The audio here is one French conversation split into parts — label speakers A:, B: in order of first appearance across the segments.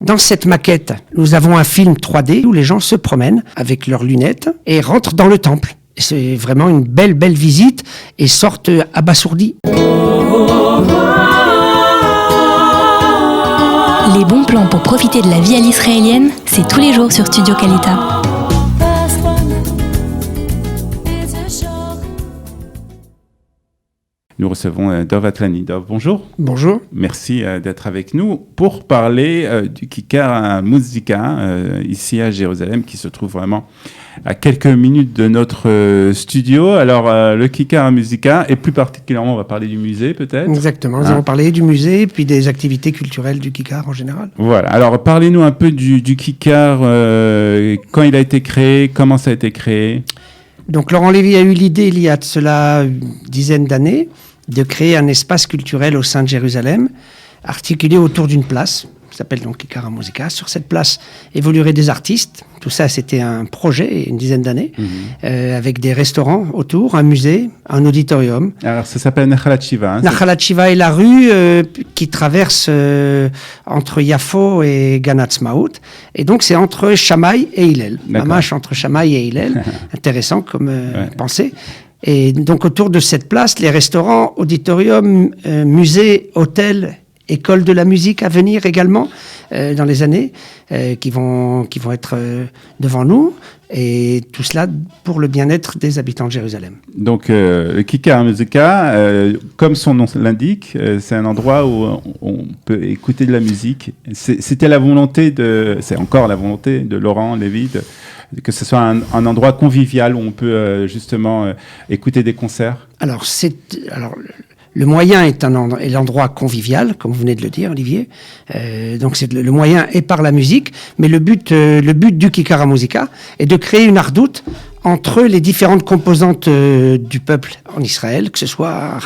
A: Dans cette maquette, nous avons un film 3D où les gens se promènent avec leurs lunettes et rentrent dans le temple. C'est vraiment une belle visite et sortent abasourdis.
B: Les bons plans pour profiter de la vie à l'israélienne, c'est tous les jours sur Studio Kalita.
C: Nous recevons Dov Atlani. Dov, bonjour.
A: Bonjour.
C: Merci d'être avec nous pour parler du Kikar Muzika ici à Jérusalem, qui se trouve vraiment à quelques minutes de notre studio. Alors, le Kikar Muzika, et plus particulièrement, on va parler du musée peut-être.
A: Exactement, nous allons parler du musée et puis des activités culturelles du Kikar en général.
C: Voilà, alors parlez-nous un peu du Kikar, quand il a été créé, comment ça a été créé.
A: Donc Laurent Lévy a eu l'idée, il y a de cela une dizaine d'années, de créer un espace culturel au sein de Jérusalem, articulé autour d'une place, qui s'appelle donc Kikar Muzika. Sur cette place évolueraient des artistes. Tout ça, c'était un projet, une dizaine d'années, avec des restaurants autour, un musée, un auditorium.
C: Alors, ça s'appelle Nachalat Shiva.
A: Nachalat Shiva est la rue qui traverse entre Yafo et Gan Ha'atzmaut. Et donc, c'est entre Shammai et Hillel. Mamash entre Shammai et Hillel. Intéressant comme pensée. Et donc, autour de cette place, les restaurants, auditoriums, musées, hôtels, écoles de la musique à venir également dans les années qui vont être devant nous, et tout cela pour le bien-être des habitants de Jérusalem.
C: Donc le Kikar Muzika, comme son nom l'indique, c'est un endroit où on peut écouter de la musique. C'est encore la volonté de Laurent Lévy que ce soit un endroit convivial où on peut justement écouter des concerts. Alors
A: le moyen est l'endroit convivial, comme vous venez de le dire, Olivier. Donc le moyen est par la musique, mais le but du Kikar Muzika est de créer une ardoute entre les différentes composantes du peuple en Israël, que ce soit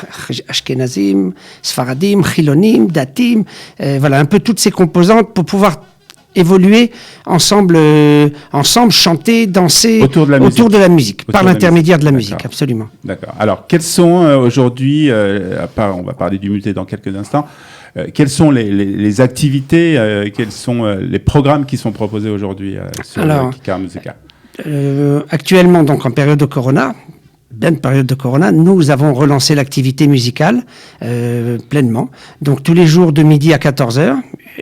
A: Ashkenazim, Sfaradim, Chilonim, Datim, voilà, un peu toutes ces composantes pour pouvoir évoluer ensemble, chanter, danser autour de la musique, par l'intermédiaire de la musique, absolument.
C: D'accord. Alors, quels sont aujourd'hui, on va parler du musée dans quelques instants, quelles sont les activités, quels sont les programmes qui sont proposés aujourd'hui sur le Kikar Muzika?
A: Actuellement, donc en période de Corona, nous avons relancé l'activité musicale pleinement. Donc tous les jours de midi à 14h,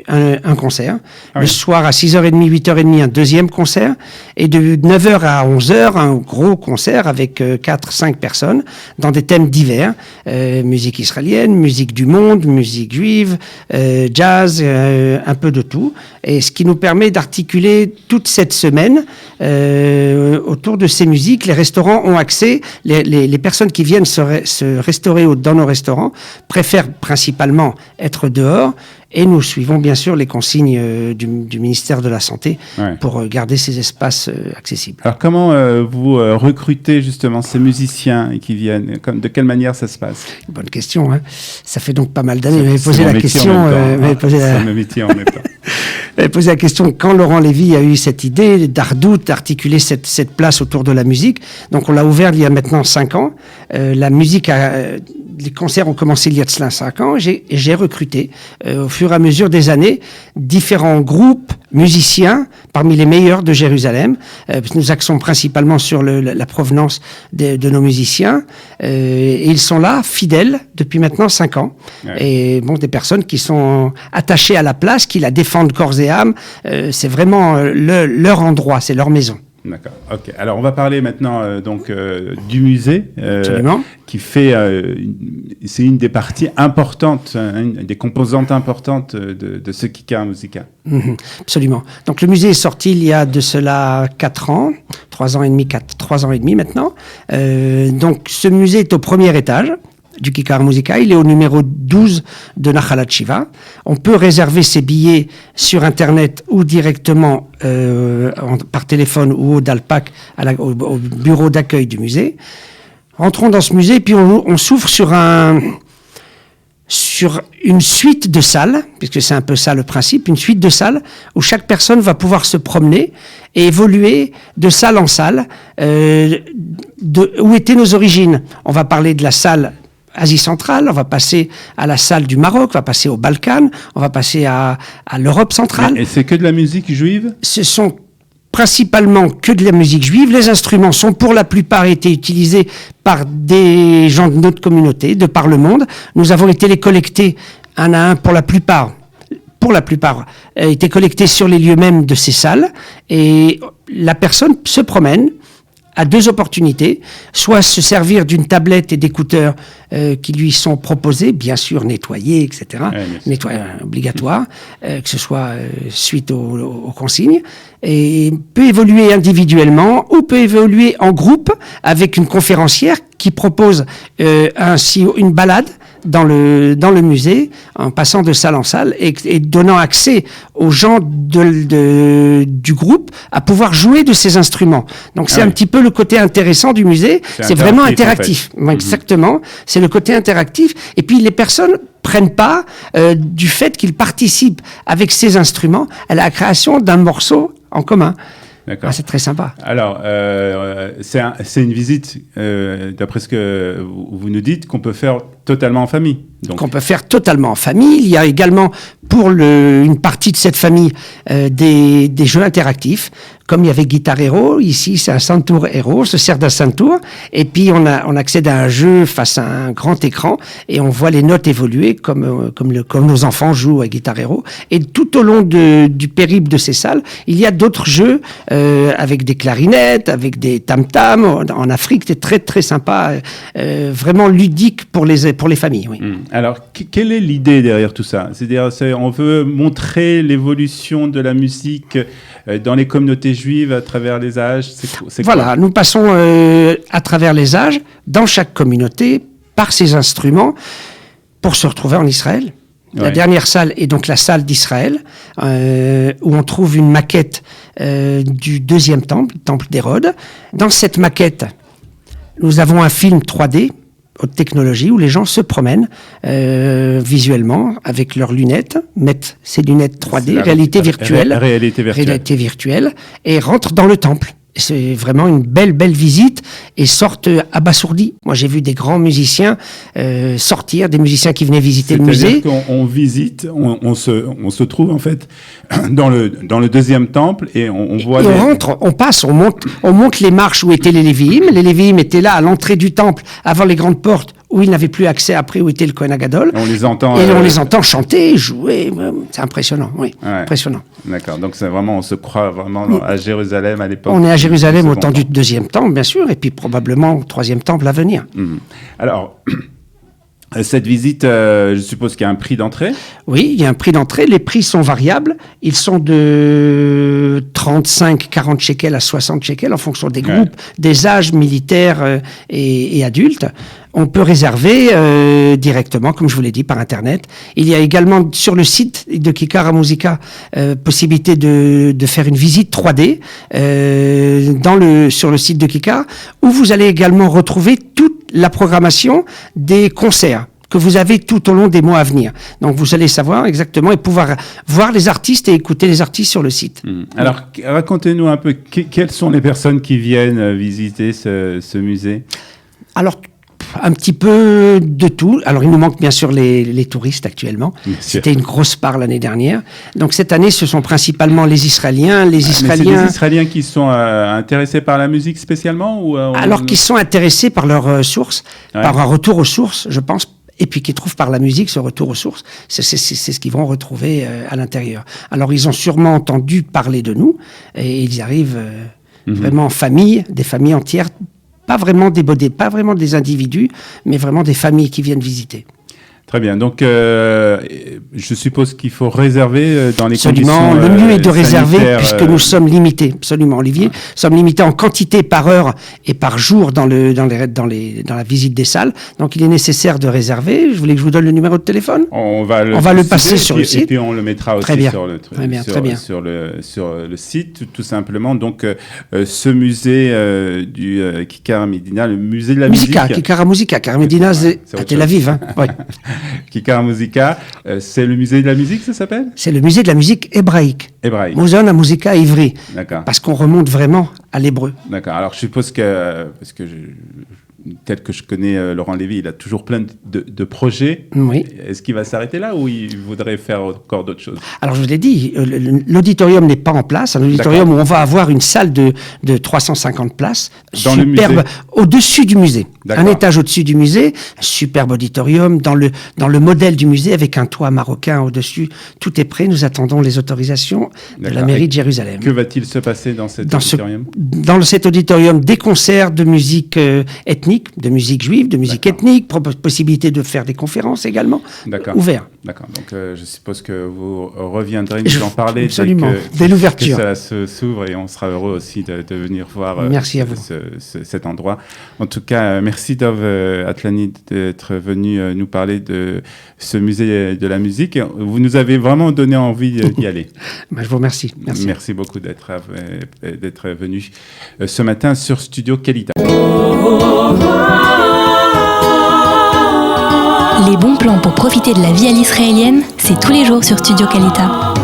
A: un concert. Le soir à 6h30, 8h30, un deuxième concert. Et de 9h à 11h, un gros concert avec 4-5 personnes dans des thèmes divers. Musique israélienne, musique du monde, musique juive, jazz, un peu de tout. Et ce qui nous permet d'articuler toute cette semaine autour de ces musiques. Les restaurants ont accès. Les personnes qui viennent se restaurer dans nos restaurants préfèrent principalement être dehors, et nous suivons bien sûr les consignes du ministère de la Santé pour garder ces espaces accessibles.
C: Alors comment vous recrutez justement ces musiciens qui viennent? De quelle manière ça se passe?
A: Bonne question. Hein. Ça fait donc pas mal d'années. Vous m'avez posé la question.
C: C'est mon métier en même temps.
A: Vous avez posé la question quand Laurent Lévy a eu cette idée d'ardoute, d'articuler cette place autour de la musique. Donc on l'a ouvert il y a maintenant 5 ans. La musique les concerts ont commencé il y a de cela 5 ans. J'ai recruté au fur et à mesure des années différents groupes musiciens parmi les meilleurs de Jérusalem. Nous axons principalement sur la provenance de nos musiciens. Et ils sont là, fidèles, depuis maintenant 5 ans. Et des personnes qui sont attachées à la place, qui la défendent corps et âme. C'est vraiment leur endroit, c'est leur maison.
C: D'accord. Ok. Alors on va parler maintenant du musée qui fait c'est une des parties importantes, une des composantes importantes de ce Kikar Muzika.
A: Absolument. Donc le musée est sorti il y a de cela 3 ans et demi maintenant. Donc ce musée est au premier étage du Kikar Muzika. Il est au numéro 12 de Nachalat Shiva. On peut réserver ses billets sur Internet ou directement par téléphone ou au Dalpak, au bureau d'accueil du musée. Rentrons dans ce musée, puis on s'ouvre sur une suite de salles, puisque c'est un peu ça le principe, une suite de salles où chaque personne va pouvoir se promener et évoluer de salle en salle, où étaient nos origines. On va parler de la salle Asie centrale, on va passer à la salle du Maroc, on va passer aux Balkans, on va passer à l'Europe centrale.
C: Et c'est que de la musique juive?
A: Ce sont principalement que de la musique juive. Les instruments sont pour la plupart été utilisés par des gens de notre communauté, de par le monde. Nous avons été les collecter un à un pour la plupart, été collectés sur les lieux mêmes de ces salles. Et la personne se promène à deux opportunités, soit se servir d'une tablette et d'écouteurs qui lui sont proposés, bien sûr nettoyés, etc., nettoyés obligatoire, que ce soit suite aux consignes, et peut évoluer individuellement ou peut évoluer en groupe avec une conférencière qui propose ainsi une balade dans le musée, en passant de salle en salle et donnant accès aux gens du groupe à pouvoir jouer de ces instruments. Donc c'est un petit peu le côté intéressant du musée, c'est vraiment interactif. En fait. Exactement, c'est le côté interactif. Et puis les personnes prennent part du fait qu'ils participent avec ces instruments à la création d'un morceau en commun.
C: D'accord.
A: C'est très sympa.
C: Alors, c'est une visite, d'après ce que vous nous dites, qu'on peut faire totalement en famille. Donc.
A: Qu'on peut faire totalement en famille. Il y a également, pour une partie de cette famille, des jeux interactifs. Comme il y avait Guitar Hero, ici c'est un Santur Hero, on se sert d'un Santur, et puis on accède à un jeu face à un grand écran, et on voit les notes évoluer comme nos enfants jouent à Guitar Hero. Et tout au long du périple de ces salles, il y a d'autres jeux avec des clarinettes, avec des tam-tams. En Afrique, c'est très très sympa, vraiment ludique pour les familles. Oui.
C: Alors, quelle est l'idée derrière tout ça? C'est-à-dire, on veut montrer l'évolution de la musique dans les communautés juives à travers les âges.
A: Voilà, nous passons à travers les âges, dans chaque communauté, par ces instruments, pour se retrouver en Israël. Ouais. La dernière salle est donc la salle d'Israël, où on trouve une maquette du deuxième temple, le temple d'Hérode. Dans cette maquette, nous avons un film 3D, haute technologie, où les gens se promènent visuellement avec leurs lunettes, mettent ces lunettes 3D, réalité virtuelle, et rentrent dans le temple. C'est vraiment une belle visite et sortent abasourdis. Moi, j'ai vu des grands musiciens sortir, des musiciens qui venaient visiter le musée.
C: C'est-à-dire qu'on visite, on se trouve en fait dans le deuxième temple et on voit.
A: Et on rentre, on passe, on monte les marches où étaient les Lévi'im. Les Lévi'im étaient là à l'entrée du temple, avant les grandes portes, où ils n'avaient plus accès après, où était le Kohen Agadol.
C: On les entend.
A: Et on les entend chanter, jouer. C'est impressionnant, oui. Ouais. Impressionnant.
C: D'accord. Donc c'est vraiment, on se croit vraiment à Jérusalem à l'époque.
A: On est à Jérusalem au temps du deuxième temple, bien sûr, et puis probablement au troisième temple à venir.
C: Alors, cette visite, je suppose qu'il y a un prix d'entrée?
A: Oui, il y a un prix d'entrée. Les prix sont variables. Ils sont de 35, 40 shekels à 60 shekels en fonction des groupes, des âges militaires et adultes. On peut réserver directement, comme je vous l'ai dit, par Internet. Il y a également sur le site de Kikar Musica possibilité de faire une visite 3D sur le site de Kikar, où vous allez également retrouver toute la programmation des concerts que vous avez tout au long des mois à venir. Donc vous allez savoir exactement et pouvoir voir les artistes et écouter les artistes sur le site.
C: Alors racontez-nous un peu, quelles sont les personnes qui viennent visiter ce musée?
A: Alors, un petit peu de tout. Alors, il nous manque bien sûr les touristes actuellement. C'était une grosse part l'année dernière. Donc, cette année, ce sont principalement les Israéliens. Mais c'est des
C: Israéliens qui sont intéressés par la musique spécialement
A: Alors, qui sont intéressés par leurs sources, par un retour aux sources, je pense, et puis qui trouvent par la musique ce retour aux sources. C'est ce qu'ils vont retrouver à l'intérieur. Alors, ils ont sûrement entendu parler de nous, et ils arrivent vraiment en famille, des familles entières, pas vraiment des individus, mais vraiment des familles qui viennent visiter.
C: Très bien. Donc, je suppose qu'il faut réserver dans les conditions
A: le mieux est de réserver puisque nous sommes limités. Absolument, Olivier. Nous sommes limités en quantité par heure et par jour dans la visite des salles. Donc, il est nécessaire de réserver. Je voulais que je vous donne le numéro de téléphone.
C: On va le passer sur le site. Et puis, on le mettra aussi sur le site, tout simplement. Donc, ce musée du Kikar Medina, le musée de la musique.
A: Kikar Musica, car Medina, c'est à Tel Aviv. Hein. Ouais.
C: Kikar Musica, c'est le musée de la musique, ça s'appelle? C'est
A: le musée de la musique hébraïque. Muséon à Musica Ivri.
C: D'accord.
A: Parce qu'on remonte vraiment à l'hébreu.
C: D'accord. Alors, je suppose que, parce que tel que je connais Laurent Lévy, il a toujours plein de projets.
A: Oui.
C: Est-ce qu'il va s'arrêter là ou il voudrait faire encore d'autres choses?
A: Alors, je vous l'ai dit, l'auditorium n'est pas en place. Un auditorium où on va avoir une salle de 350 places.
C: Dans le musée.
A: Au-dessus du musée.
C: D'accord.
A: Un étage au-dessus du musée. Un superbe auditorium dans le modèle du musée avec un toit marocain au-dessus. Tout est prêt. Nous attendons les autorisations de la mairie de Jérusalem.
C: Que va-t-il se passer dans cet auditorium?
A: Dans cet auditorium, des concerts de musique ethnique, de musique juive, de musique ethnique, possibilité de faire des conférences également. Ouvert.
C: D'accord. Donc, je suppose que vous reviendrez nous en parler
A: absolument. Dès l'ouverture.
C: Que ça s'ouvre et on sera heureux aussi de venir voir
A: merci à vous.
C: Cet endroit. En tout cas, merci Dov Atlani d'être venu nous parler de ce musée de la musique. Vous nous avez vraiment donné envie d'y aller.
A: Je vous remercie.
C: Merci beaucoup d'être venu ce matin sur Studio Qualita.
B: Les bons plans pour profiter de la vie à l'israélienne, c'est tous les jours sur Studio Qualita.